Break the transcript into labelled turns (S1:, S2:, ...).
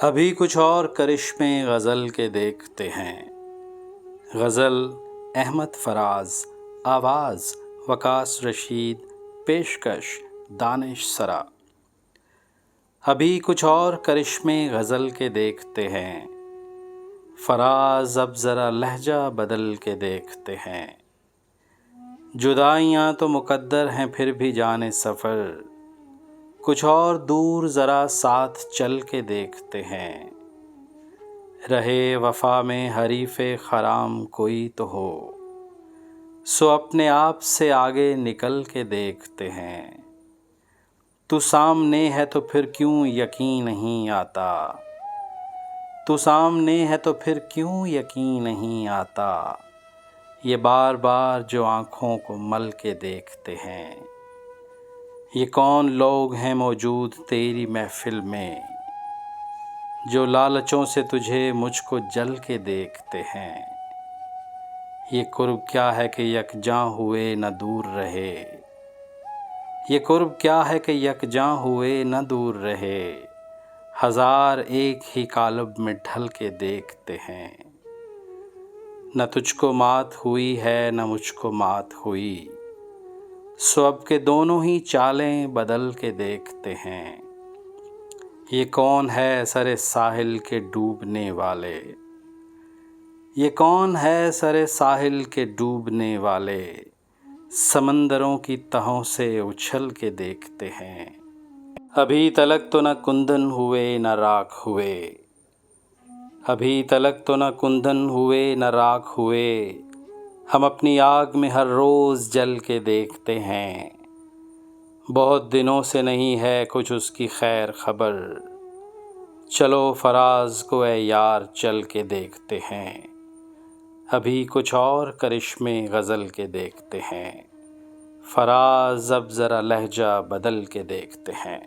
S1: ابھی کچھ اور کرشمے غزل کے دیکھتے ہیں۔ غزل احمد فراز، آواز وقاص رشید، پیشکش دانش سرا۔ ابھی کچھ اور کرشمے غزل کے دیکھتے ہیں، فراز اب ذرا لہجہ بدل کے دیکھتے ہیں۔ جدائیاں تو مقدر ہیں پھر بھی جانے سفر، کچھ اور دور ذرا ساتھ چل کے دیکھتے ہیں۔ رہے وفا میں حریف خرام کوئی تو ہو، سو اپنے آپ سے آگے نکل کے دیکھتے ہیں۔ تو سامنے ہے تو پھر کیوں یقین نہیں آتا، تو سامنے ہے تو پھر کیوں یقین نہیں آتا، یہ بار بار جو آنکھوں کو مل کے دیکھتے ہیں۔ یہ کون لوگ ہیں موجود تیری محفل میں، جو لالچوں سے تجھے مجھ کو جل کے دیکھتے ہیں۔ یہ قرب کیا ہے کہ یکجاں ہوئے نہ دور رہے، یہ قرب کیا ہے کہ یکجاں ہوئے نہ دور رہے، ہزار ایک ہی قالب میں ڈھل کے دیکھتے ہیں۔ نہ تجھ کو مات ہوئی ہے نہ مجھ کو مات ہوئی، سو اب کے دونوں ہی چالیں بدل کے دیکھتے ہیں۔ یہ کون ہے سر ساحل کے ڈوبنے والے، یہ کون ہے سر ساحل کے ڈوبنے والے، سمندروں کی تہوں سے اچھل کے دیکھتے ہیں۔ ابھی تلک تو نہ کندن ہوئے نہ راکھ ہوئے، ابھی تلک تو نہ کندن ہوئے نہ راکھ ہوئے، ہم اپنی آگ میں ہر روز جل کے دیکھتے ہیں۔ بہت دنوں سے نہیں ہے کچھ اس کی خیر خبر، چلو فراز کو اے یار چل کے دیکھتے ہیں۔ ابھی کچھ اور کرشمے غزل کے دیکھتے ہیں، فراز اب ذرا لہجہ بدل کے دیکھتے ہیں۔